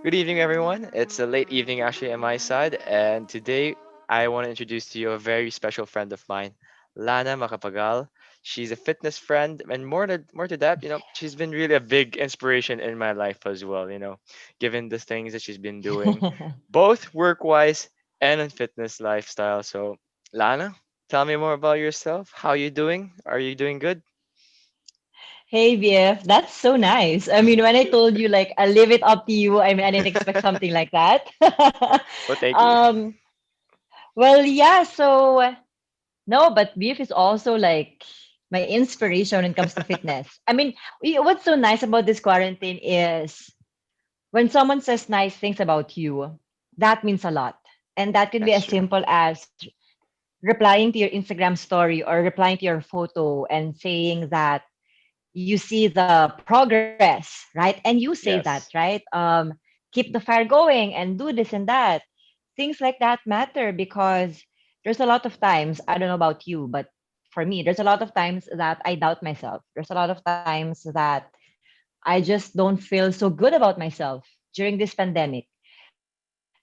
Good evening, everyone. It's a late evening actually on my side, and today I want to introduce to you a very special friend of mine, Lana Macapagal. She's a fitness friend, and more to that, she's been really a big inspiration in my life as well. Given the things that she's been doing, both work-wise and in fitness lifestyle. So, Lana, tell me more about yourself. How you doing? Are you doing good? Hey, BF, that's so nice. I mean, when I told you, like, I leave it up to you, I mean, I didn't expect something like that. Well, thank you. um, well, yeah, so no, but BF is also like my inspiration when it comes to fitness. I mean, what's so nice about this quarantine is when someone says nice things about you, that means a lot. And that can be That's as true. simple as replying to your Instagram story or replying to your photo and saying that you see the progress, right? And you say that, Yes. right? Keep the fire going and do this and that. Things like that matter because there's a lot of times, I don't know about you, but for me, there's a lot of times that I doubt myself. There's a lot of times that I just don't feel so good about myself during this pandemic.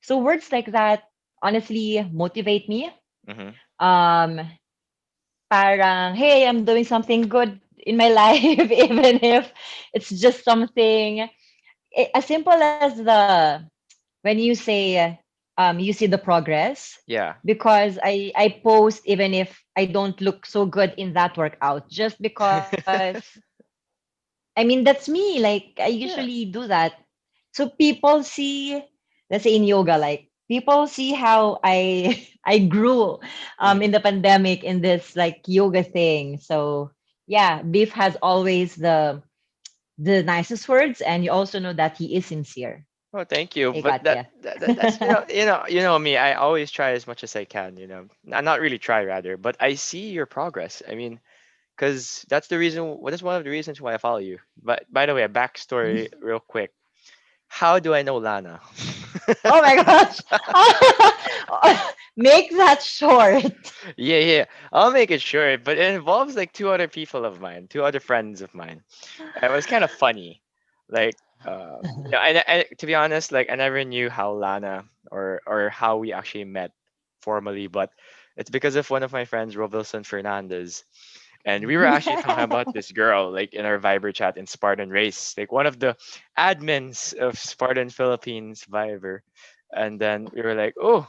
So words like that honestly motivate me. Mm-hmm. Um, Parang, hey, I'm doing something good in my life, even if it's just something as simple as when you say, you see the progress, Yeah. because I post even if I don't look so good in that workout, just because, I mean, that's me. Like, I usually Yeah. do that. So people see, let's say in yoga, like, people see how I I grew Mm. in the pandemic in this like yoga thing. So yeah, Beef has always the nicest words, and you also know that he is sincere. Oh, thank you. Hey, But that, Katya. that's me. I always try as much as I can. Not really try rather, but I see your progress. I mean, because that's the reason. Well, that's one of the reasons why I follow you. But by the way, a backstory real quick. How do I know Lana? Oh my gosh. Make that short. Yeah. I'll make it short, but it involves like two other people of mine, two other friends of mine. It was kind of funny. Like, to be honest, like I never knew how Lana or how we actually met formally, but it's because of one of my friends, Robilson Fernandez. And we were actually talking about this girl, like in our Viber chat in Spartan Race, like one of the admins of Spartan Philippines Viber. And then we were like, oh,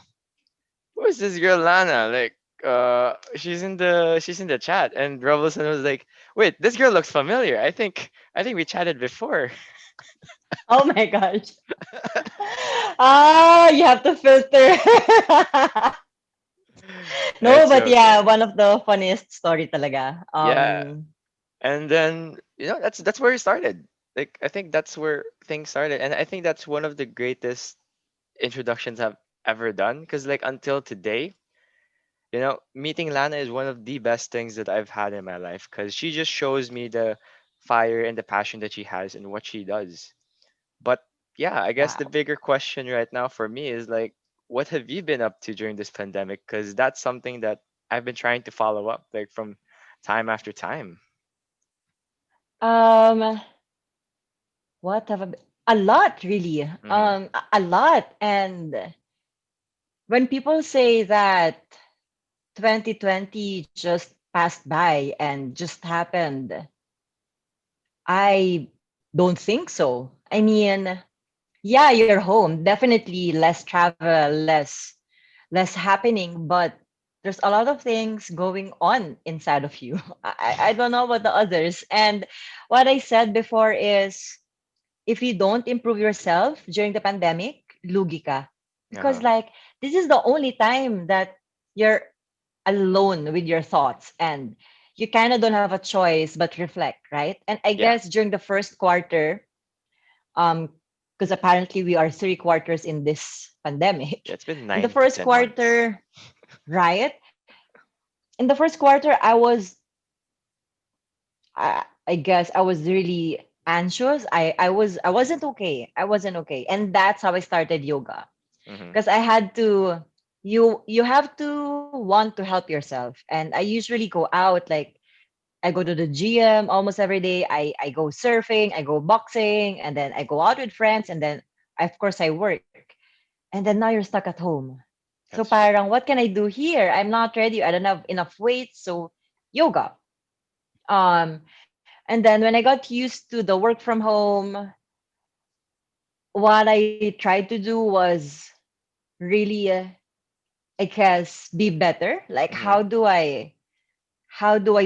who is this girl Lana? Like, she's in the chat. And Robilson was like, wait, this girl looks familiar. I think we chatted before. Oh my gosh. You have to filter. No, It's but yeah, okay. one of the funniest story talaga. Yeah. And then, that's where it started. Like I think that's where things started. And I think that's one of the greatest introductions I've ever done. Cause like until today, meeting Lana is one of the best things that I've had in my life. Cause she just shows me the fire and the passion that she has in what she does. But yeah, I guess the Wow. bigger question right now for me is like, what have you been up to during this pandemic? Because that's something that I've been trying to follow up, like from time after time. Um, what have I a lot really. Hmm. A lot. And when people say that 2020 just passed by and just happened, I don't think so. I mean, yeah, you're home. Definitely less travel, less happening, but there's a lot of things going on inside of you. I don't know about the others. And what I said before is if you don't improve yourself during the pandemic, lugi ka. Because Uh-huh. like this is the only time that you're alone with your thoughts and you kind of don't have a choice but reflect, right? And I Yeah. guess during the first quarter, um because apparently we are 3 quarters in this pandemic. Yeah, it's been In the nine to first 10 months. quarter, right? In the first quarter, I guess I was really anxious. I wasn't okay. I wasn't okay. And that's how I started yoga. Hmm. Because I had to you have to want to help yourself. And I usually go out like I go to the gym almost every day. I go surfing, I go boxing, and then I go out with friends, and then of course I work. And then now you're stuck at home. So That's true. parang, what can I do here? I'm not ready. I don't have enough weight. So yoga. Um, and then when I got used to the work from home, what I tried to do was really, I guess, be better. Like, Hmm. how do I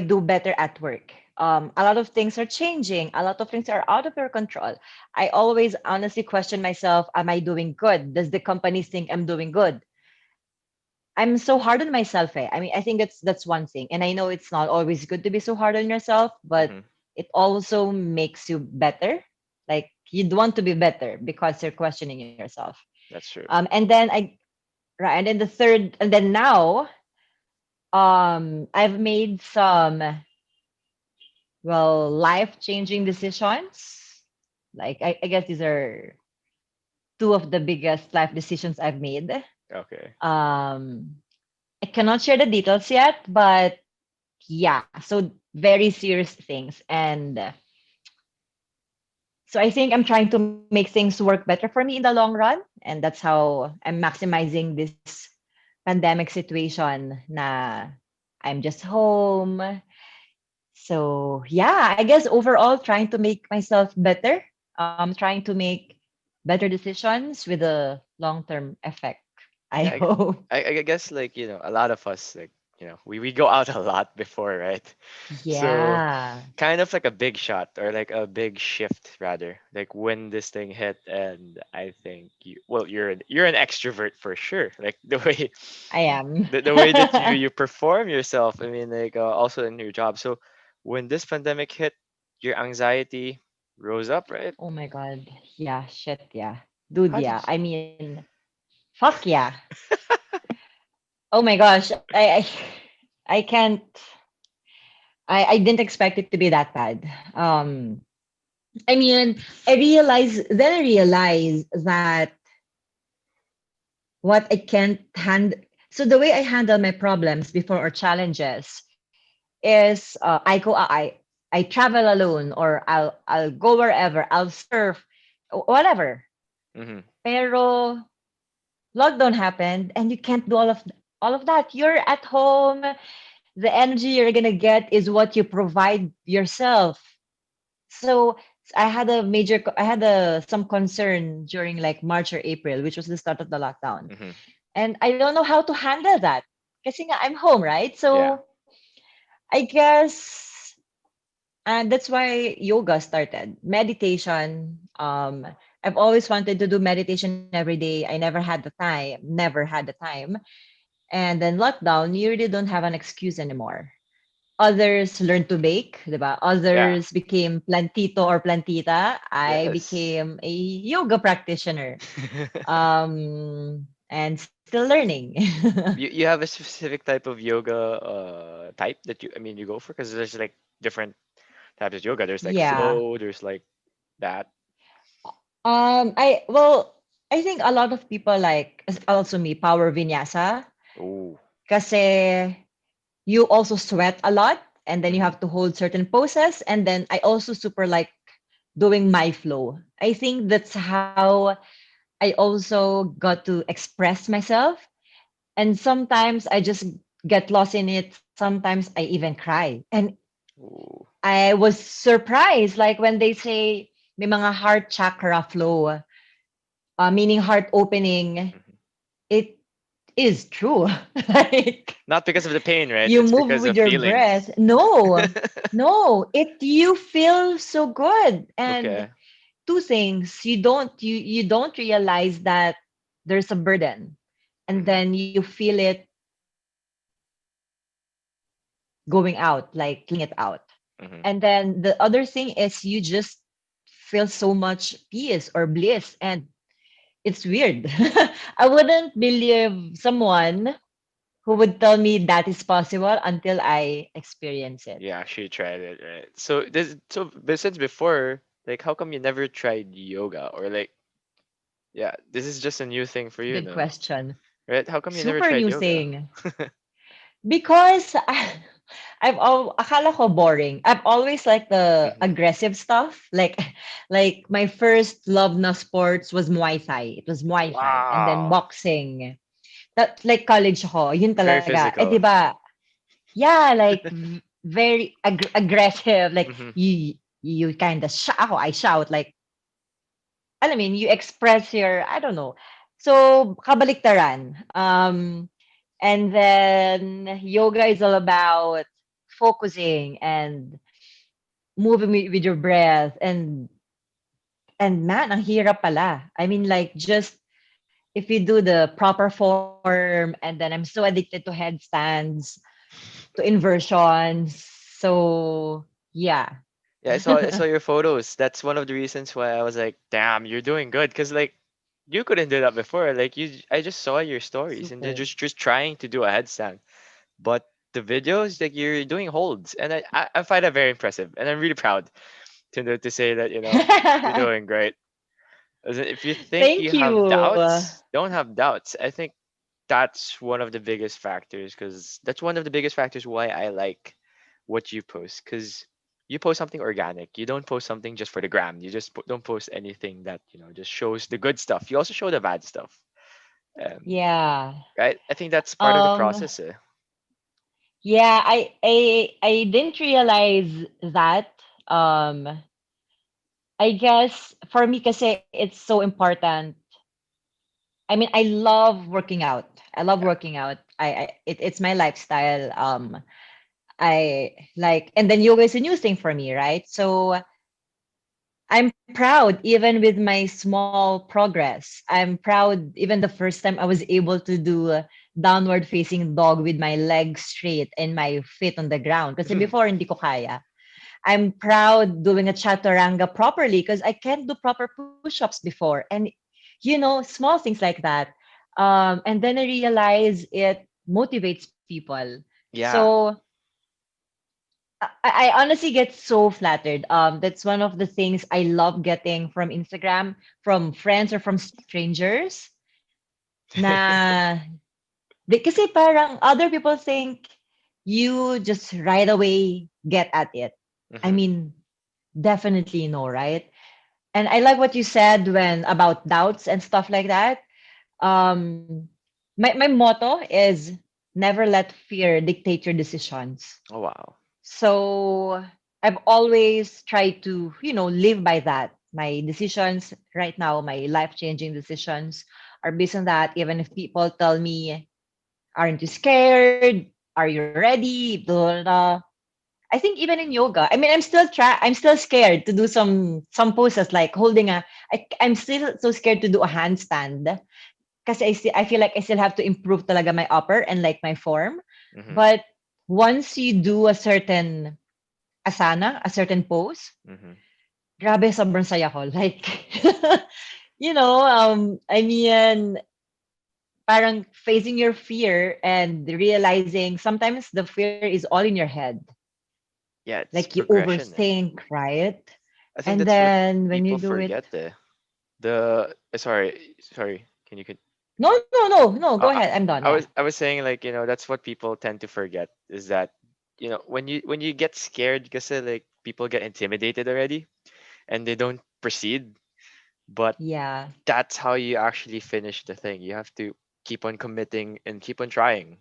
do better at work? A lot of things are changing. A lot of things are out of your control. I always honestly question myself: am I doing good? Does the company think I'm doing good? I'm so hard on myself. I mean, I think that's one thing, and I know it's not always good to be so hard on yourself, but Hmm. it also makes you better. Like you'd want to be better because you're questioning yourself. That's true. And then I right, and then the third, and then now, I've made some life changing decisions. Like I guess these are two of the biggest life decisions I've made. Okay. I cannot share the details yet, but yeah, so very serious things. And so I think I'm trying to make things work better for me in the long run. And that's how I'm maximizing this pandemic situation na I'm just home. So yeah, I guess overall trying to make myself better, trying to make better decisions with a long-term effect. I Yeah, hope. I guess like a lot of us like we go out a lot before, right? So Yeah, kind of like a big shot or like a big shift rather. Like when this thing hit, and I think you're an extrovert for sure. Like the way I am. the way that you perform yourself. I mean, like also in your job. So when this pandemic hit, your anxiety rose up, right? Oh my god. Yeah, shit, yeah. Dude, How did yeah. you? I mean, fuck yeah. Oh my gosh. I can't I didn't expect it to be that bad. I mean, I realized that what I can't handle. So the way I handle my problems before or challenges is I travel alone, or I'll go wherever, I'll surf, whatever. Mm-hmm. Pero lockdown happened and you can't do all of that. You're at home. The energy you're gonna get is what you provide yourself. So I had some concern during like March or April, which was the start of the lockdown. Mm-hmm. And I don't know how to handle that. Kasi nga, I'm home, right? Yeah. So I guess, and that's why yoga started. Meditation. I've always wanted to do meditation every day. I never had the time. Never had the time. And then lockdown, you really don't have an excuse anymore. Others learned to bake, diba? Yeah. Others became plantito or plantita. I Yes. became a yoga practitioner. And still learning. You have a specific type of yoga type that you go for, because there's like different types of yoga. There's like Yeah. flow, there's like that. I think a lot of people like also me power vinyasa Oh. kasi you also sweat a lot and then you Mm-hmm. have to hold certain poses, and then I also super like doing my flow. I think that's how I also got to express myself, and sometimes I just get lost in it. Sometimes I even cry. And Ooh. I was surprised like when they say may mga heart chakra flow, meaning heart opening. Hmm. It is true. Like Not because of the pain, right? you It's move because with of your feelings. breath. No, no, it you feel so good. And Okay. two things, you don't realize that there's a burden, and Hmm. then you feel it going out, like letting it out. Hmm. And then the other thing is you just feel so much peace or bliss, and it's weird. I wouldn't believe someone who would tell me that is possible until I experience it. Yeah, she tried it, right? But since before, like, how come you never tried yoga, or like, yeah, this is just a new thing for you Good now, question. right? How come you never Super tried new yoga? thing. Because akala ko boring. I've always liked the Hmm. aggressive stuff. Like like my first love na sports was Muay Thai. It was Muay Thai and then Wow. boxing. That like college ako. Yun Very talaga. Eh 'di physical. ba? Yeah, like very aggressive. Like Hmm. you kind of shout. Ako, I shout like alam mo yun, you express your I don't know. So kabaliktaran. And then yoga is all about focusing and moving with your breath and man, ang hirap pala. I mean like just if you do the proper form and then I'm so addicted to headstands, to inversions. So yeah. Yeah, I saw your photos. That's one of the reasons why I was like, "Damn, you're doing good." Cause like you couldn't do that before. Like I just saw your stories and they're Super. just trying to do a headstand, but the videos like you're doing holds, and I find that very impressive, and I'm really proud to say that you're doing great. As in, if you think you Thank have you. doubts, don't have doubts. I think that's one of the biggest factors because that's one of the biggest factors why I like what you post because you post something organic. You don't post something just for the gram. You just don't post anything that just shows the good stuff. You also show the bad stuff. Yeah. Right? I think that's part of the Um process. Eh? yeah, I didn't realize that. I guess for me kasi it's so important. I mean, I love working out. I love Yeah. working out. It's my lifestyle. I like, and then yoga is a new thing for me, right? So I'm proud even with my small progress. I'm proud even the first time I was able to do a downward facing dog with my legs straight and my feet on the ground. Kasi before hindi ko kaya. I'm proud doing a chaturanga properly because I can't do proper push-ups before. And small things like that. And then I realize it motivates people. Yeah. So I honestly get so flattered. That's one of the things I love getting from Instagram, from friends or from strangers. Na, kasi parang other people think you just right away get at it. I Hmm. mean, definitely no, right? And I like what you said when about doubts and stuff like that. My motto is never let fear dictate your decisions. Oh wow. So I've always tried to, live by that. My decisions right now, my life changing decisions are based on that. Even if people tell me, aren't you scared? Are you ready? Blah, blah, blah. I think even in yoga, I mean, I'm still scared to do some poses like holding I'm still so scared to do a handstand because I feel like I still have to improve talaga my upper and like my form. Hmm. But once you do a certain asana, a certain pose, Hmm. grabe, sobrang saya ko. Like, I mean, parang facing your fear and realizing sometimes the fear is all in your head. Yeah, it's Like you progression. Eh? overthink, right? I think And that's what then when you people do it, forget. The sorry. Can you no, no, no, no, go Uh, ahead. I'm done. Yeah. I was saying like that's what people tend to forget is that when you get scared because like people get intimidated already and they don't proceed, but Yeah. that's how you actually finish the thing. You have to keep on committing and keep on trying.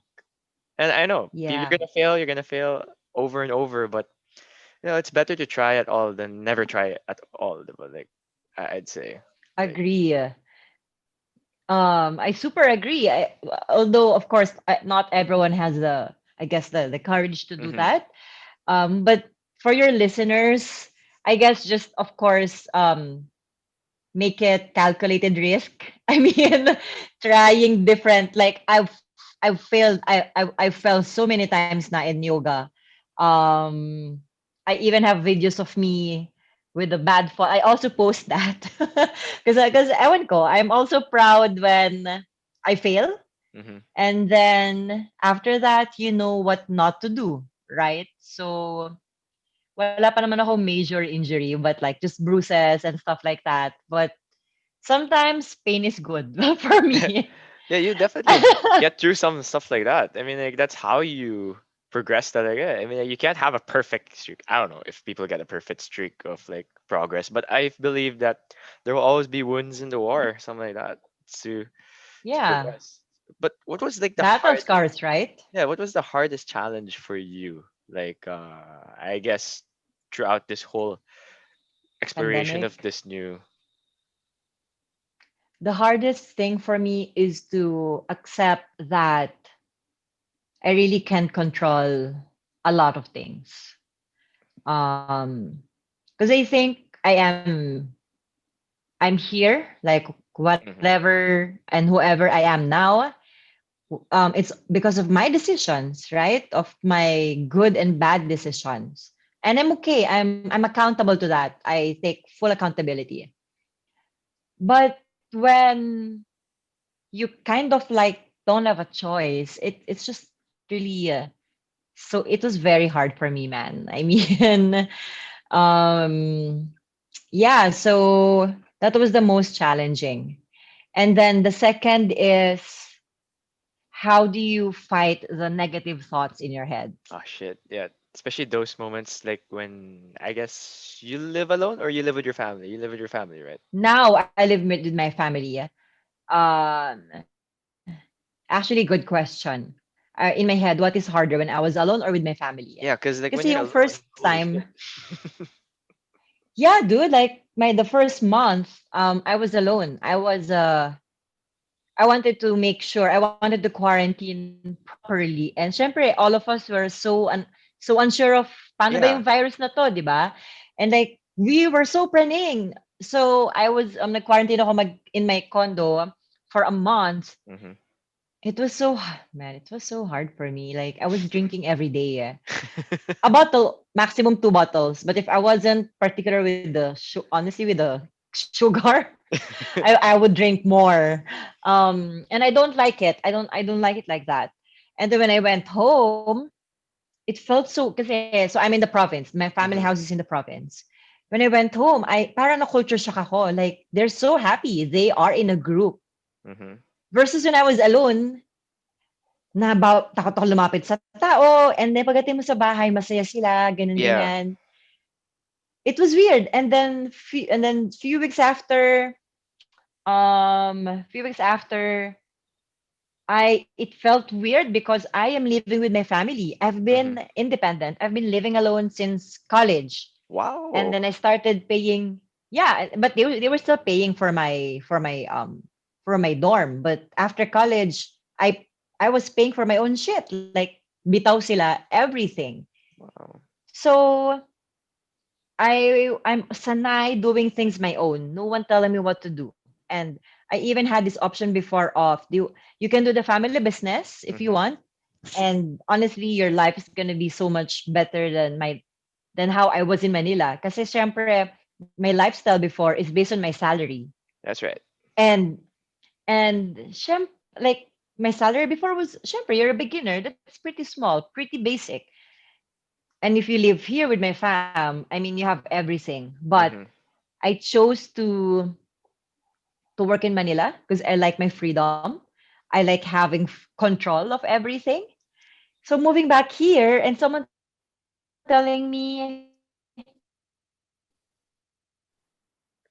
And I know Yeah. you're gonna fail over and over, but it's better to try at all than never try at all. But like I'd say, like Agree. I super agree. Although, of course, not everyone has I guess, the courage to do hmm that. But for your listeners, I guess just, of course, make it calculated risk. I mean, trying different. Like I've failed. I fell so many times na in yoga. Um, I even have videos of me with a bad fall. I also post that because ewan ko, I'm also proud when I fail, hmm and then after that, you know what not to do, right? So wala pa naman ako major injury, but like just bruises and stuff like that. But sometimes pain is good for me. yeah, you definitely get through some stuff like that. I mean, like that's how you progress talaga. I mean, you can't have a perfect streak. I don't know if people get a perfect streak of like progress, but I believe that there will always be wounds in the war, something like that, to Yeah. progress. But what was like the Battle hardest? scars, right? Yeah, what was the hardest challenge for you? Like, I guess throughout this whole exploration of Pandemic. this new. The hardest thing for me is to accept that I really can't control a lot of things. Um, because I think I'm here, like Mhm. whatever and whoever I am now. It's because of my decisions, right? Of my good and bad decisions, and I'm okay. I'm accountable to that. I take full accountability. But when you kind of like don't have a choice, it's just really so it was very hard for me, man. I mean, um, yeah. So that was the most challenging. And then the second is, how do you fight the negative thoughts in your head? Oh shit, yeah. Especially those moments like when I guess you live alone or you live with your family. You live with your family, right? Now I live with my family. Actually, good question. In my head, what is harder, when I was alone or with my family? Yeah, because like Because when you're first alone, time, holy shit. yeah, dude, like the first month, I was alone. I wanted to make sure, I wanted to quarantine properly. And syempre, all of us were so unsure of paano ba Yeah. yung virus na to, di ba? And like, we were so praning. So I was, nag-quarantine ako in my condo for a month. Hmm. It was so, man, it was so hard for me. Like, I was drinking every day. A bottle, maximum 2 bottles. But if I wasn't particular with the, honestly, with the sugar, I would drink more. And I don't like it. I don't like it like that. And then when I went home, it felt so, kasi so I'm in the province. My family Hmm. house is in the province. When I went home, I parang na culture shock ako. Like, they're so happy. They are in a group. Hmm. Versus when I was alone, takot ako lumapit sa tao, and then pagdating mo sa bahay, masaya sila, ganyan, Yeah. ganyan. It was weird. And then few weeks after, I it felt weird because I am living with my family. I've been Hmm. independent. I've been living alone since college. And Wow. then I started paying, yeah, but they were still paying for my dorm. But after college, I was paying for my own shit. Like, bitaw sila everything. Wow. So I'm sanay doing things my own. No one telling me what to do. And I even had this option before of, you can do the family business if you Hmm. want. And honestly, your life is gonna be so much better than how I was in Manila. Kasi syempre, my lifestyle before is based on my salary. That's right. And like, my salary before was, syempre, you're a beginner. That's pretty small, pretty basic. And if you live here with my fam, I mean, you have everything. But Hmm. I chose to work in Manila because I like my freedom. I like having control of everything. So moving back here and someone telling me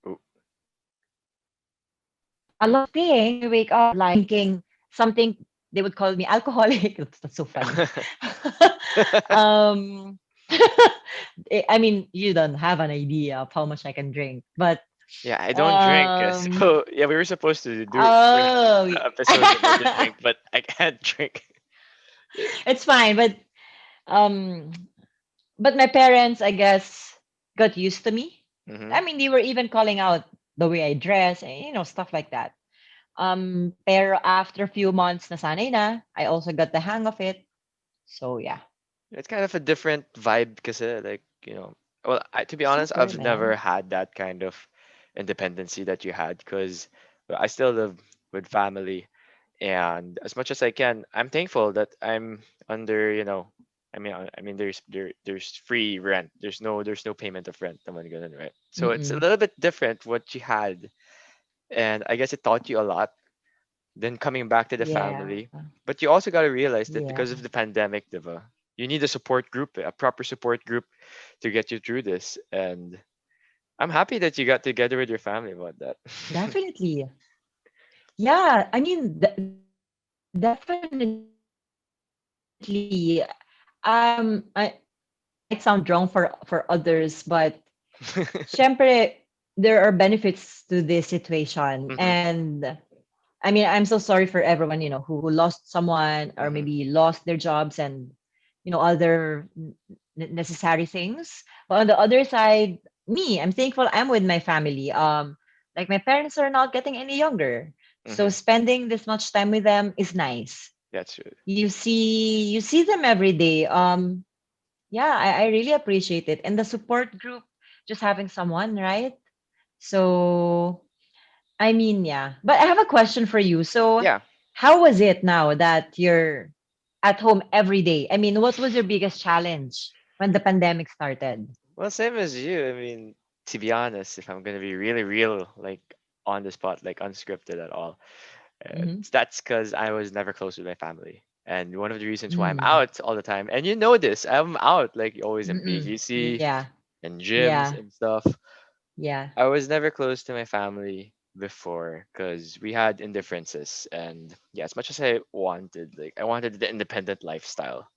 Ooh. a lot of things, you wake up like something, they would call me alcoholic. That's so funny. um, I mean, you don't have an idea of how much I can drink, but Yeah, I don't drink. um, So yeah, we were supposed to do oh, episodes about the drink, but I can't drink. it's fine. Um, but my parents, I guess, got used to me. Hmm. I mean, they were even calling out the way I dress and stuff like that. Pero after a few months, nasanay na. I also got the hang of it. So yeah, It's kind of a different vibe because like well, to be honest, super I've never man. had that kind of independency that you had because I still live with family, and as much as I can, I'm thankful that I'm under I mean there's free rent. There's no payment of rent. I'm gonna right. So it's a Mm-mm. little bit different what you had, and I guess it taught you a lot. Then coming back to the Yeah, family, but you also got to realize that yeah, because of the pandemic, diba, you need a support group, a proper support group to get you through this. And I'm happy that you got together with your family about that. Definitely. Yeah, I mean, definitely. I it might sound wrong for others, but syempre there are benefits to this situation. Hmm. And I mean, I'm so sorry for everyone, who lost someone or Hmm. maybe lost their jobs and, other necessary things. But on the other side, I'm thankful I'm with my family. Like my parents are not getting any younger. So Hmm. spending this much time with them is nice. That's true. You see them every day. Yeah, I really appreciate it. And the support group, just having someone, right? So I mean, yeah. But I have a question for you. So, Yeah. how was it now that you're at home every day? I mean, what was your biggest challenge when the pandemic started? Well, same as you. I mean, to be honest, if I'm gonna be really real, like on the spot, like unscripted at all, Mm-hmm. that's because I was never close with my family. And one of the reasons why I'm Mm. out all the time, and you know this, I'm out like always in Mm-mm. BGC Yeah. and gyms Yeah. and stuff. Yeah. I was never close to my family before because we had indifferences. And yeah, as much as I wanted, like I wanted the independent lifestyle.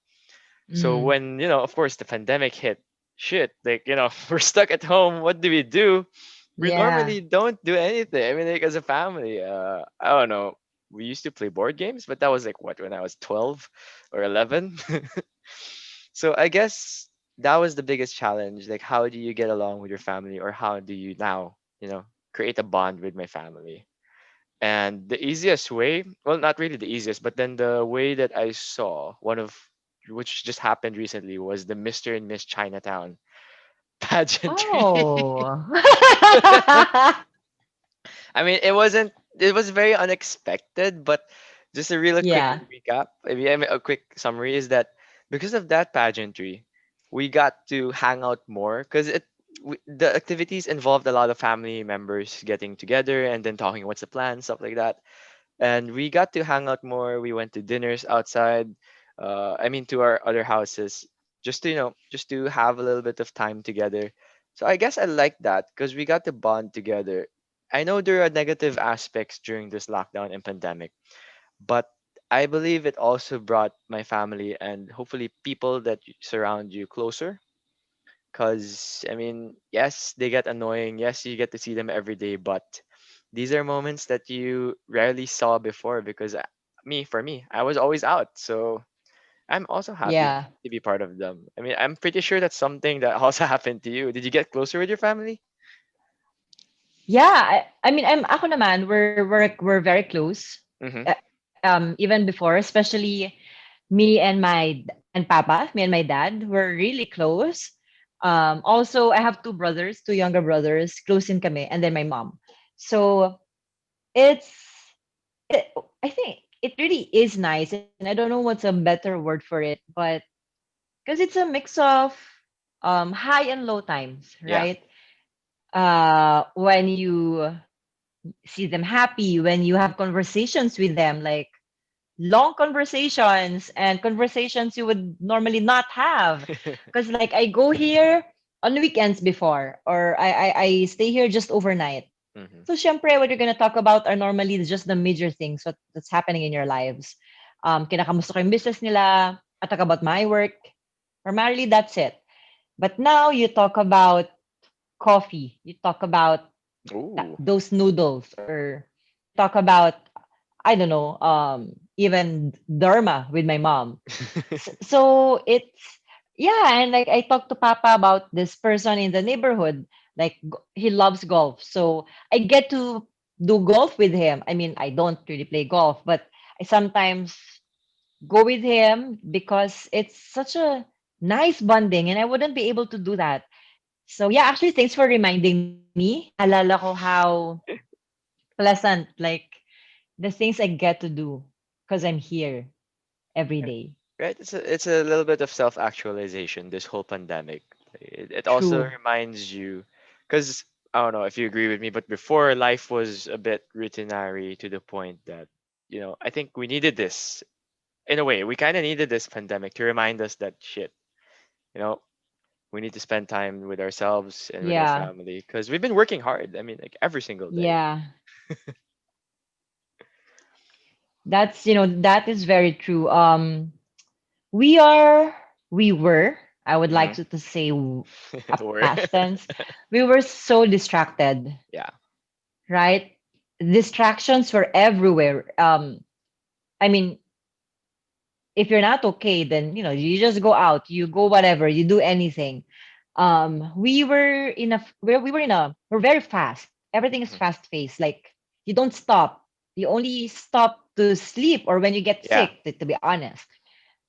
So Mm. when, of course the pandemic hit, shit, like, we're stuck at home. What do we do? We Yeah. normally don't do anything. I mean, like as a family, I don't know. We used to play board games, but that was like what, when I was 12 or 11. So I guess that was the biggest challenge. Like, how do you get along with your family, or how do you now, create a bond with my family? And the easiest way, well, not really the easiest, but then the way that I saw one of which just happened recently was the Mr. and Miss Chinatown pageantry. Oh. I mean, it was very unexpected, but just a real quick Yeah. recap, I mean, a quick summary is that because of that pageantry, we got to hang out more because the activities involved a lot of family members getting together and then talking what's the plan, stuff like that. And we got to hang out more. We went to dinners outside. I mean, to our other houses, just to just to have a little bit of time together. So I guess I like that because we got to bond together. I know there are negative aspects during this lockdown and pandemic, but I believe it also brought my family and hopefully people that surround you closer. Because, I mean, yes, they get annoying. Yes, you get to see them every day, but these are moments that you rarely saw before because for me, I was always out. So I'm also happy Yeah. to be part of them. I mean, I'm pretty sure that's something that also happened to you. Did you get closer with your family? Yeah. I mean, ako naman, we're very close. Mm-hmm. Even before, especially me and and Papa, me and my dad were really close. Also, I have two brothers, two younger brothers, close in kami, and then my mom. So it's, it, I think it really is nice, and I don't know what's a better word for it, but because it's a mix of high and low times, Yeah. right? When you see them happy, when you have conversations with them, like long conversations and conversations you would normally not have, because like I go here on weekends before, or I stay here just overnight. Mm-hmm. So syempre what you're gonna talk about are normally just the major things that's happening in your lives. Kinakamusta ko yung business nila, I talk about my work, primarily that's it. But now you talk about coffee, you talk about Ooh. those noodles, or talk about, I don't know, even Dharma with my mom. So it's, yeah, and like I talked to Papa about this person in the neighborhood. Like he loves golf, so I get to do golf with him. I mean, I don't really play golf, but I sometimes go with him because it's such a nice bonding, and I wouldn't be able to do that. So yeah, actually, thanks for reminding me. Naalala ko how pleasant, like the things I get to do because I'm here every day. Right, it's a little bit of self-actualization, this whole pandemic. It also True. reminds you, because I don't know if you agree with me, but before life was a bit routinary to the point that, I think we needed this. in a way, we kind of needed this pandemic to remind us that shit, you know, we need to spend time with ourselves and with our Yeah. family because we've been working hard. I mean, like every single day. Yeah. That's, that is very true. We are, we were, I would like Hmm. to say a Or past tense. We were so distracted, yeah. right? Distractions were everywhere. I mean, if you're not okay, then you just go out, you go whatever, you do anything. We were in a we were in a we're very fast. Everything is Mhm. fast paced. Like you don't stop. You only stop to sleep or when you get Yeah. sick, to be honest.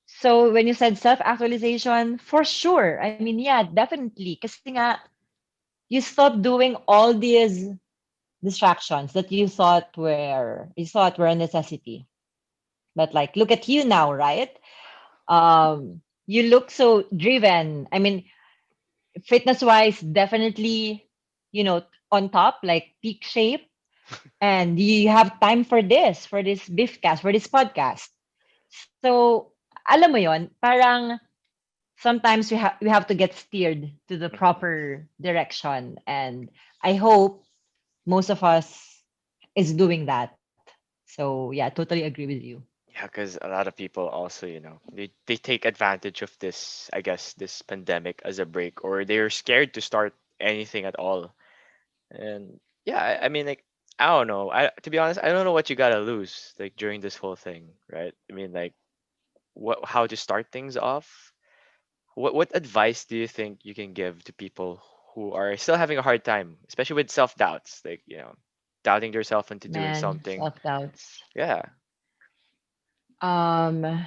So when you said self actualization, for sure. I mean, yeah, definitely. Kasi nga, you stop doing all these distractions that you thought were a necessity. But like, look at you now, right? You look so driven. I mean, fitness wise, definitely, you know, on top, like peak shape. And you have time for this Beefcast, for this podcast. So, alam mo yon, parang sometimes we have to get steered to the Hmm. proper direction. And I hope most of us is doing that. So, yeah, totally agree with you. Yeah, because a lot of people also, they take advantage of this, I guess, this pandemic as a break, or they're scared to start anything at all. And yeah, I mean, like, I don't know. To be honest, I don't know what you gotta lose, like, during this whole thing, right? I mean, like, how to start things off. What advice do you think you can give to people who are still having a hard time, especially with self doubts, like, doubting themselves into doing Man, something? self doubts. Yeah. Um,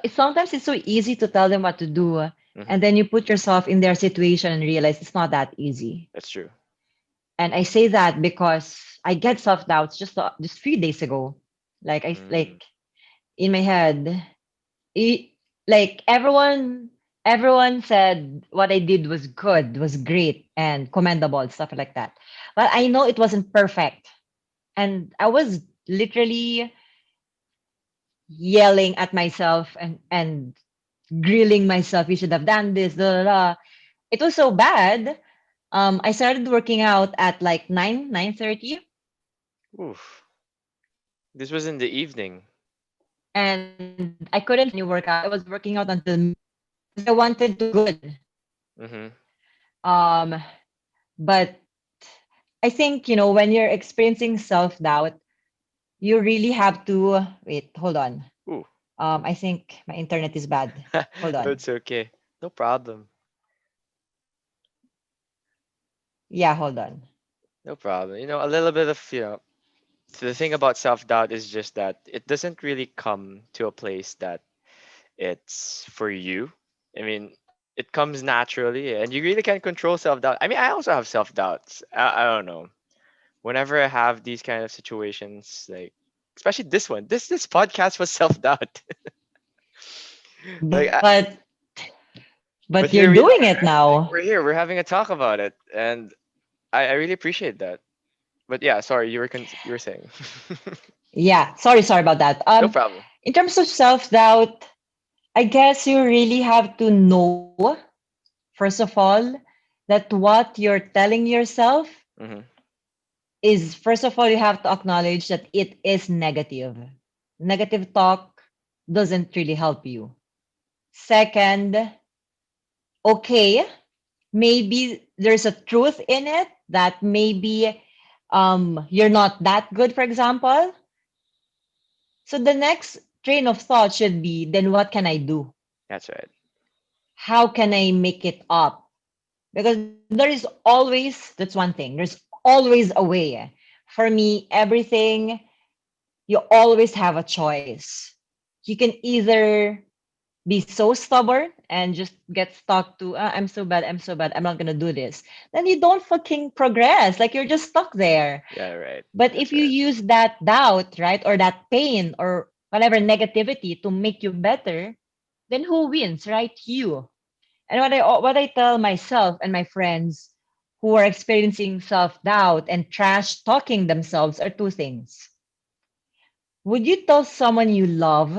sometimes it's so easy to tell them what to do, Hmm. and then you put yourself in their situation and realize it's not that easy. That's true. And I say that because I get self doubts just 3 days ago. Mm. In my head, it, like everyone said what I did was good, was great, and commendable, stuff like that. But I know it wasn't perfect, and I was literally yelling at myself and grilling myself. You should have done this. Blah, blah, blah. It was so bad. I started working out at like 9:30, Oof. This was in the evening. and I couldn't finish any workout. I was working out until because I wanted to look good. Mm-hmm. Um, but I think when you're experiencing self doubt, you really have to wait. Hold on. Ooh. I think my internet is bad. Hold on. It's okay. No problem. Yeah, hold on. No problem. A little bit of, the thing about self doubt is just that it doesn't really come to a place that it's for you. I mean, it comes naturally, and you really can't control self doubt. I mean, I also have self doubts. I don't know. Whenever I have these kind of situations, like, especially this one, this podcast was self doubt. like, I, But but you're here we doing are, it right? Like, now. we're here, we're having a talk about it, and I really appreciate that. But yeah, sorry, you were saying. Yeah, sorry about that. No problem. In terms of self doubt, I guess you really have to know, first of all, that what you're telling yourself Hmm. is, first of all, you have to acknowledge that it is negative. Negative talk doesn't really help you. Second, okay, maybe there's a truth in it that maybe you're not that good, for example. So the next train of thought should be, then what can I do? That's right. How can I make it up? Because there is always, that's one thing, there's always a way. For me, everything, you always have a choice. You can either be so stubborn and just get stuck to, I'm so bad, I'm not gonna do this. Then you don't fucking progress. Like you're just stuck there. Yeah, right. But if That's you right. use that doubt, right, or that pain or whatever negativity to make you better, then who wins, right? You. And what I tell myself and my friends who are experiencing self doubt and trash talking themselves are two things. Would you tell someone you love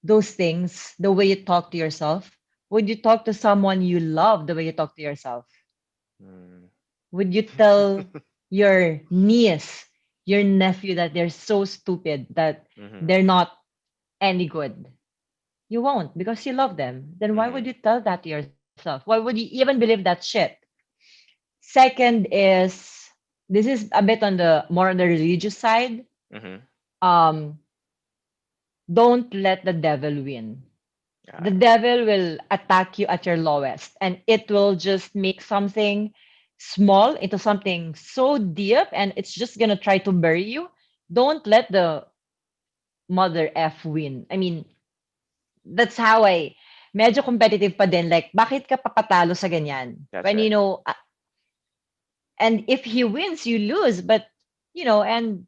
those things the way you talk to yourself? Would you talk to someone you love the way you talk to yourself? Mm. Would you tell your niece, your nephew that they're so stupid that Mhm. they're not any good? You won't because you love them. Then why would Mhm. you tell that to yourself? Why would you even believe that shit? Second is this is a bit on the more on the religious side. Mhm. Um, don't let the devil win. The Alright. devil will attack you at your lowest and it will just make something small into something so deep and it's just gonna try to bury you. Don't let the mother F win. I mean, that's how I medyo competitive pa din. Like, bakit ka papatalo sa ganyan? That's When you right. know, and if he wins, you lose. But, and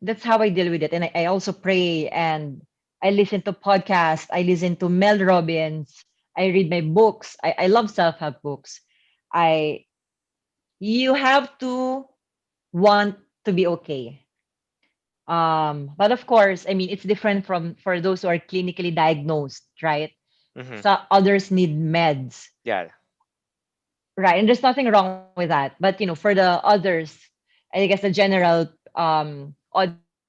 that's how I deal with it. And I also pray and I listen to podcasts. I listen to Mel Robbins. I read my books. I love self-help books. I You have to want to be okay. But of course, I mean it's different from for those who are clinically diagnosed, right? Mhm. So others need meds. Yeah, Right. And there's nothing wrong with that. But for the others, I guess the general audience,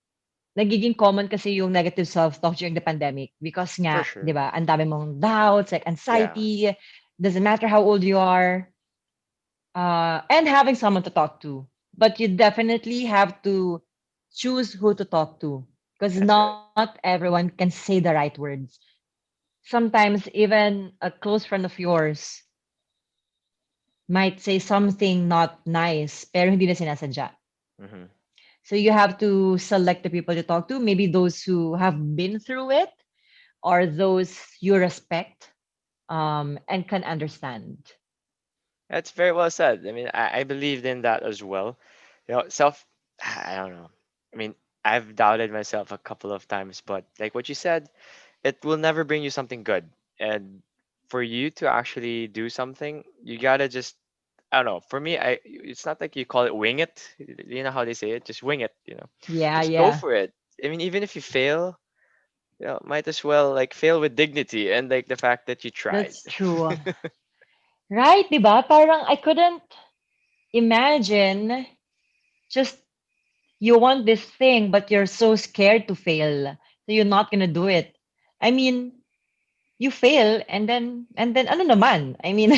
nagiging common kasi yung negative self-talk during the pandemic because nga, for 'di ba, sure. ang dami mong doubts, like Yeah, anxiety, doesn't matter how old you are, and having someone to talk to. But you definitely have to choose who to talk to because that's right. not everyone can say the right words. Sometimes even a close friend of yours might say something not nice, pero hindi na sinasadya. Mhm. So you have to select the people to talk to, maybe those who have been through it or those you respect and can understand. That's very well said. I mean, I believed in that as well. Self. I don't know. I mean, I've doubted myself a couple of times, but like what you said, it will never bring you something good. And for you to actually do something, you gotta just. I don't know. For me, it's not like you call it wing it. You know how they say it, just wing it. Yeah, Just go yeah. for it. I mean, even if you fail, might as well like fail with dignity and like the fact that you tried. That's true. Right, 'di ba? Parang I couldn't imagine just you want this thing but you're so scared to fail. So you're not going to do it. I mean, you fail and then ano naman? I mean,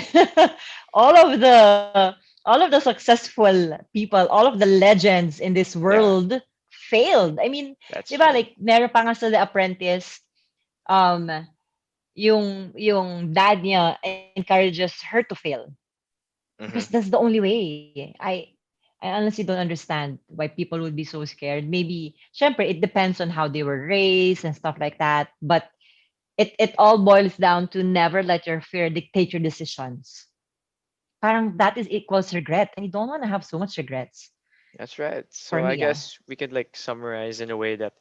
all of the all of the successful people, all of the legends in this Yeah, world failed. I mean, that's 'di ba true. like meron pa nga sa The Apprentice um yung dad niya encourages her to fail because Hmm. that's the only way. I honestly don't understand why people would be so scared. Maybe, syempre, it depends on how they were raised and stuff like that. But it all boils down to never let your fear dictate your decisions. Parang that is equals regret. And you don't want to have so much regrets That's right. for So I me. guess we could like summarize in a way that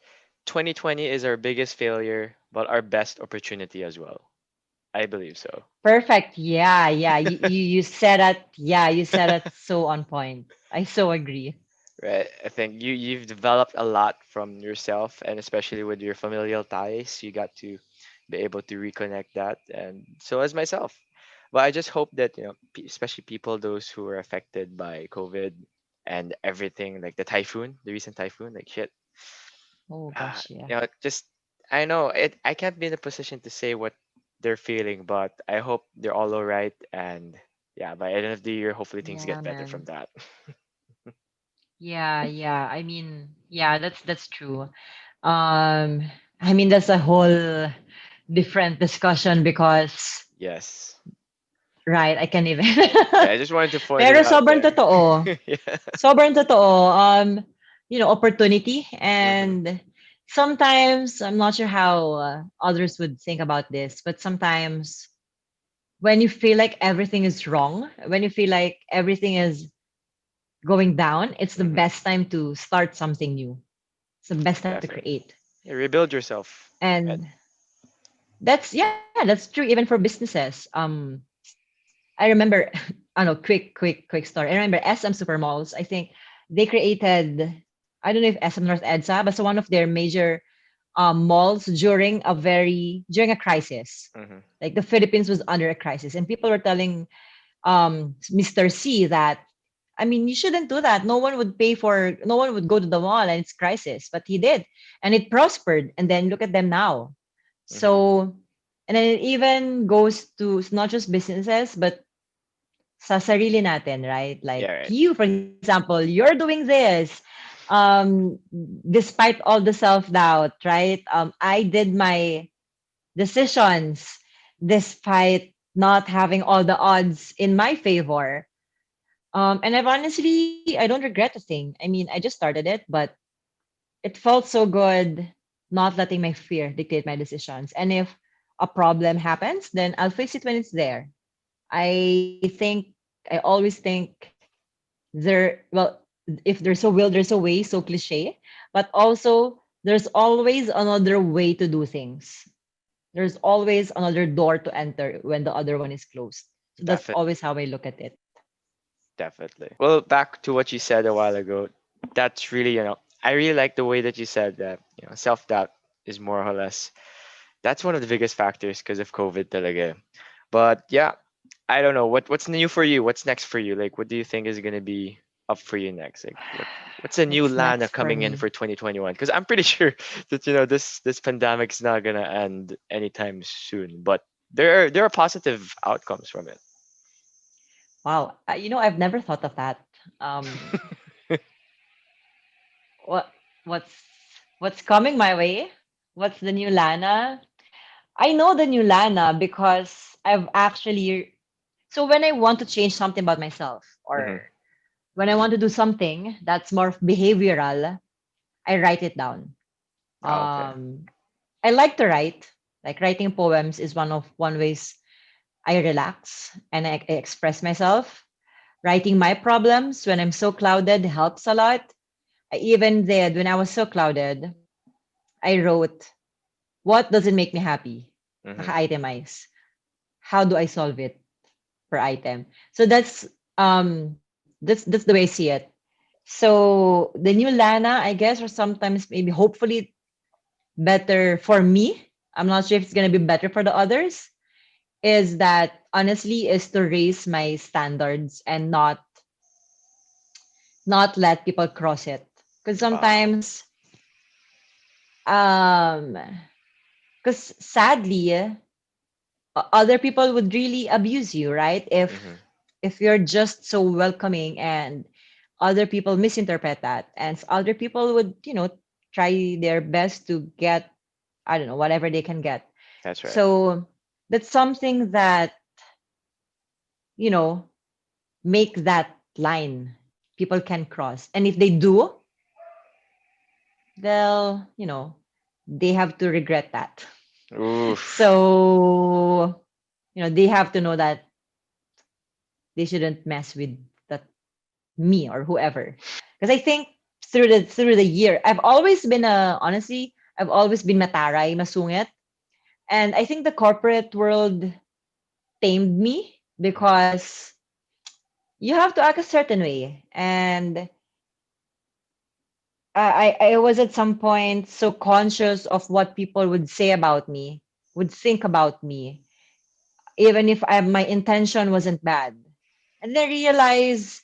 2020 is our biggest failure, but our best opportunity as well. I believe so. Perfect. Yeah, yeah. You said it. Yeah, you said it so on point. I so agree. Right. I think you've developed a lot from yourself, and especially with your familial ties, you got to be able to reconnect that, and so as myself. But I just hope that especially people those who were affected by COVID and everything, like the typhoon, the recent typhoon, like shit. Oh gosh, yeah. Just I know it. I can't be in a position to say what they're feeling, but I hope they're all alright, and yeah, by the end of the year, hopefully things Yeah, get better man. from that. Yeah, yeah. I mean, yeah, that's true. Um, I mean that's a whole different discussion because Yes. right, I can't even. Yeah, I just wanted to point it Pero out sobrang there. totoo. Yeah. Sobrang totoo. Opportunity Hmm. and sometimes I'm not sure how others would think about this, but sometimes when you feel like everything is wrong, when you feel like everything is going down, it's the Hmm. best time to start something new. It's the best time to Definitely. create. Yeah, rebuild yourself. And And that's true even for businesses. I remember I don't know, quick story. I remember SM Supermalls, I think they created I don't know if SM North EDSA, but so one of their major malls during a crisis. Mm-hmm. Like the Philippines was under a crisis, and people were telling Mr. C that, I mean, you shouldn't do that. No one would go to the mall and it's crisis, but he did, and it prospered. And then look at them now. Mm-hmm. So, and then it even goes to not just businesses, but sa sarili natin, right? Like Yeah, right. you, for example, you're doing this, despite all the self doubt, right? I did my decisions despite not having all the odds in my favor. And I don't regret a thing. I mean, I just started it, but it felt so good not letting my fear dictate my decisions. And if a problem happens, then I'll face it when it's there. I always think well, if there's a will, there's a way, so cliche, but also there's always another way to do things. There's always another door to enter when the other one is closed. So that's Definitely. always how I look at it. Definitely. Well, back to what you said a while ago. That's really, I really like the way that you said that, self doubt is more or less. That's one of the biggest factors because of COVID talaga. But yeah, I don't know what's new for you. What's next for you? Like, what do you think is gonna be up for you next? Like, what's a new What's Lana next for coming in me? for 2021? Because I'm pretty sure that this pandemic's not gonna end anytime soon. But there are positive outcomes from it. Wow. I've never thought of that. Um, what what's what's coming my way? What's the new Lana? I know the new Lana because I've actually so when I want to change something about myself, Hmm. or when I want to do something that's more behavioral, I write it down. Oh, okay, I like to write. Like writing poems is one ways I relax and I express myself. Writing my problems when I'm so clouded helps a lot. I even did when I was so clouded, I wrote, what doesn't make me happy? hmm, Naka-itemize. How do I solve it per item? So that's the way I see it. So the new Lana, I guess, or sometimes maybe hopefully better for me. I'm not sure if it's gonna be better for the others. Is that honestly is to raise my standards and not let people cross it. Because wow, sometimes, um, because sadly, other people would really abuse you, right? hmm, If you're just so welcoming and other people misinterpret that, and other people would, try their best to get, I don't know, whatever they can get. that's right. So that's something that, you know, make that line people can cross. And if they do, they'll, they have to regret that. Oof. So, they have to know that they shouldn't mess with that me or whoever. Because I think through the year, I've always been mataray, masungit. And I think the corporate world tamed me Hmm. because you have to act a certain way. And I was at some point so conscious of what people would say about me, would think about me, even if my intention wasn't bad. And then realize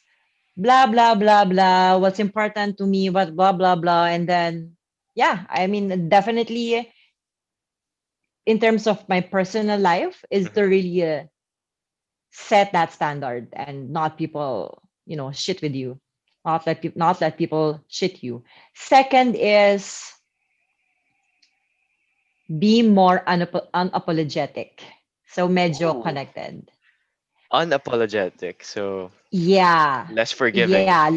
blah blah blah blah what's important to me, what blah blah blah, and then yeah, I mean definitely in terms of my personal life is to Hmm. really set that standard and not people shit with you, not let people shit you. Second is be more unapologetic. So medyo Ooh. connected. Unapologetic, so Yeah. less forgiving. Yeah.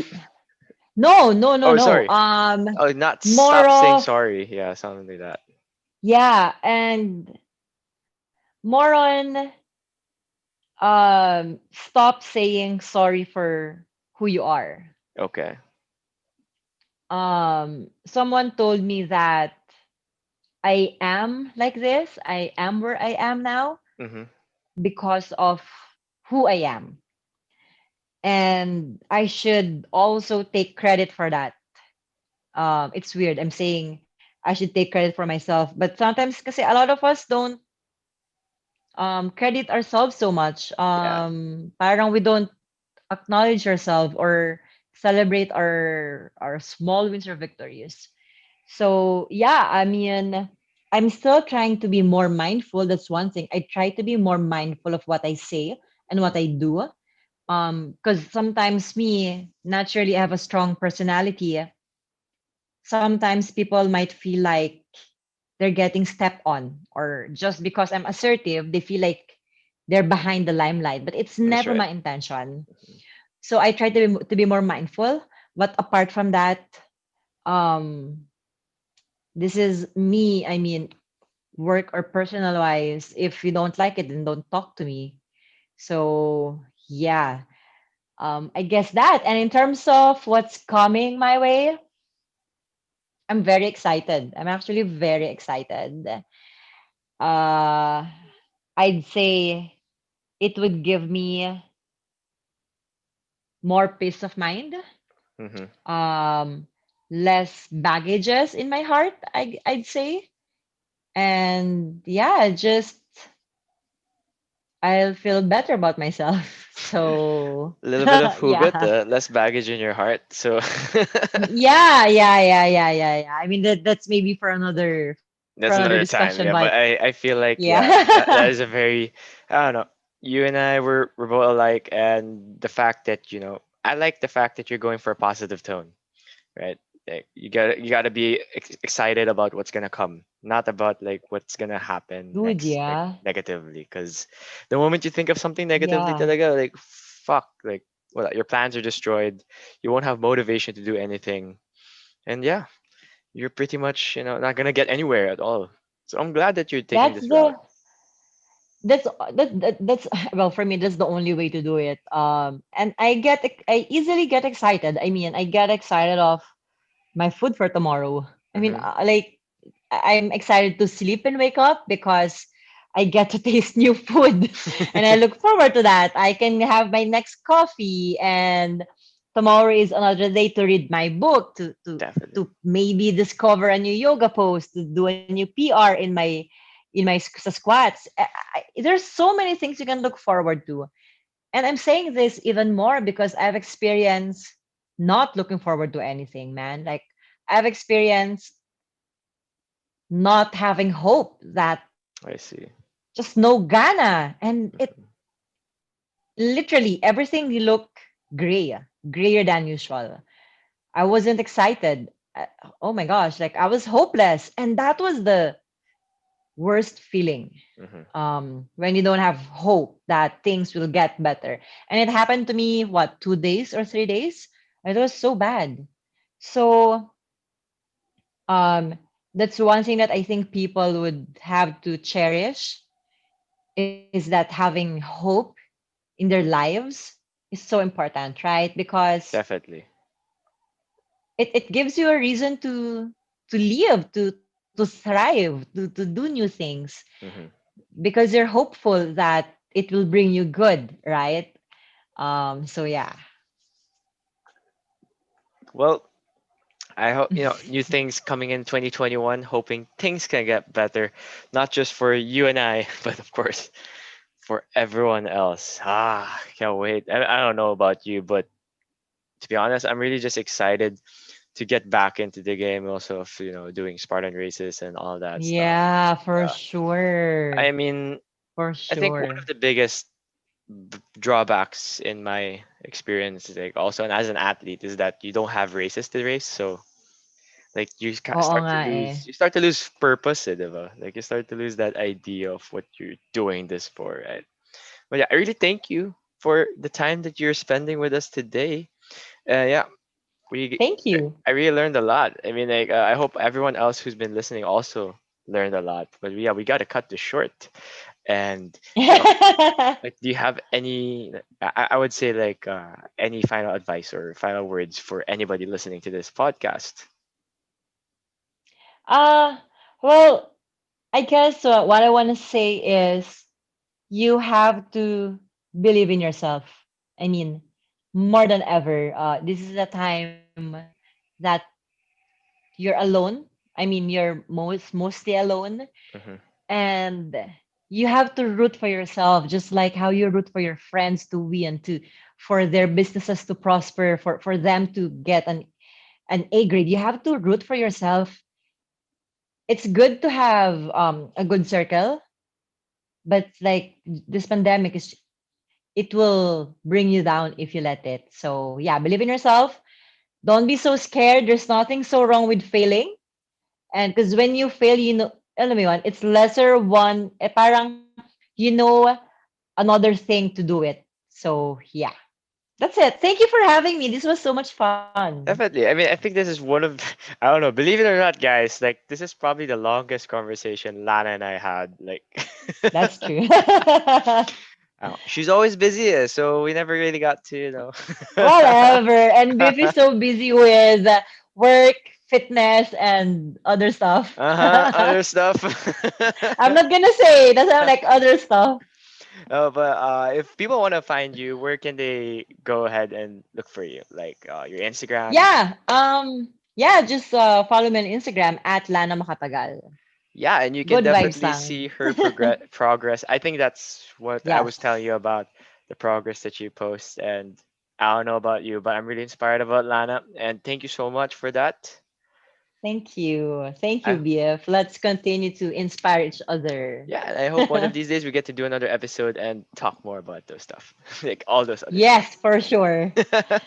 No, no, no, Oh, no. sorry. Oh, not More stop saying of sorry. Yeah, something like that. yeah, and more on stop saying sorry for who you are. Okay. Someone told me that I am like this. I am where I am now Mm-hmm. because of who I am. And I should also take credit for that. It's weird. I'm saying I should take credit for myself, but sometimes kasi a lot of us don't credit ourselves so much. Yeah. Parang we don't acknowledge ourselves or celebrate our small wins or victories. So yeah, I mean, I'm still trying to be more mindful. That's one thing. I try to be more mindful of what I say and what I do. Because sometimes me, naturally, I have a strong personality. Sometimes people might feel like they're getting stepped on, or just because I'm assertive, they feel like they're behind the limelight. But it's That's never right. my intention. So I try to be more mindful. But apart from that, um, this is me. I mean, work or personal wise. If you don't like it, then don't talk to me. So yeah, I guess that. And in terms of what's coming my way, I'm very excited. I'm actually very excited. Uh, I'd say it would give me more peace of mind, Mm-hmm. um, less baggages in my heart, I'd say. And yeah, just I'll feel better about myself. So A little bit of hugot, yeah. less baggage in your heart. So Yeah. I mean that's maybe for another that's another discussion, but time. Yeah, but I feel like yeah, yeah. that is a very, I don't know. You and I were both alike, and the fact that I like the fact that you're going for a positive tone, right? Like, you gotta be excited about what's gonna come, not about like what's gonna happen Dude, next, like yeah. negatively. Because the moment you think of something negatively, Yeah. talaga, like fuck, like well, your plans are destroyed. You won't have motivation to do anything, and yeah, you're pretty much not gonna get anywhere at all. So I'm glad that you're taking That's this route. the that's well, for me that's the only way to do it. And I easily get excited. I mean, I get excited of my food for tomorrow. I mean, Hmm. like I'm excited to sleep and wake up because I get to taste new food, and I look forward to that. I can have my next coffee, and tomorrow is another day to read my book, Definitely. to maybe discover a new yoga pose, to do a new PR sa squats. There's so many things you can look forward to, and I'm saying this even more because I've experienced not looking forward to anything, man. Like I've experienced not having hope, that I see. just no gana. And it Mhm. literally everything looked gray, grayer than usual. I wasn't excited. Oh my gosh, like I was hopeless. And that was the worst feeling, Mhm. when you don't have hope that things will get better. And it happened to me, what, 2 days or 3 days? It was so bad. So um, that's one thing that I think people would have to cherish, is that having hope in their lives is so important, right? Because Definitely. it gives you a reason to live, to thrive, to do new things, Hmm. because you're hopeful that it will bring you good, right? So yeah. Well, I hope new things coming in 2021. Hoping things can get better, not just for you and I, but of course for everyone else. Can't wait. I don't know about you, but to be honest, I'm really just excited to get back into the game. Also, of doing Spartan races and all that stuff. Yeah, for Uh, I sure. mean, For I think one of sure. the biggest drawbacks in my experience, like also and as an athlete, is that you don't have races to race. So like Oo nga eh. you start to lose purpose, diba? Like you start to lose that idea of what you're doing this for, right? But yeah, I really thank you for the time that you're spending with us today. Yeah, we Thank you. I really learned a lot. I mean, like I hope everyone else who's been listening also learned a lot. But yeah, we got to cut this short. And you know, like, do you have any? I would say like any final advice or final words for anybody listening to this podcast? uh well, I guess what I want to say is you have to believe in yourself. I mean, more than ever, this is a time that you're alone. I mean, you're mostly alone, Hmm. and you have to root for yourself, just like how you root for your friends to win, to for their businesses to prosper, for them to get an A grade. You have to root for yourself. It's good to have a good circle, but like this pandemic is, it will bring you down if you let it. So yeah, believe in yourself. Don't be so scared. There's nothing so wrong with failing. And because when you fail, you know, alam mo yun, it's lesser one, parang, you know, another thing to do it. So yeah, that's it. Thank you for having me. This was so much fun. Definitely. I mean, I think this is one of, I don't know, believe it or not, guys, like this is probably the longest conversation Lana and I had. Like, That's true. she's always busy, so we never really got to, Whatever. And Biff is so busy with work, fitness, and other stuff. Uh-huh, other stuff. I'm not gonna say. That's not like other stuff. Oh, but if people want to find you, where can they go ahead and look for you? Like your Instagram? Yeah, just follow me on Instagram at Lana Macapagal. Yeah, and you can Good vibes definitely lang. see her progress. I think that's what I was telling Yes. you about the progress that you post. And I don't know about you, but I'm really inspired about Lana. And thank you so much for that. Thank you. Thank you, I, BF. Let's continue to inspire each other. yeah, and I hope one of these days we get to do another episode and talk more about those stuff, like all those other Yes, stuff. for sure. All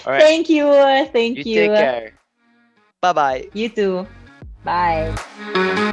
right, Thank you. you Thank take you. care. Bye bye. You too. Bye.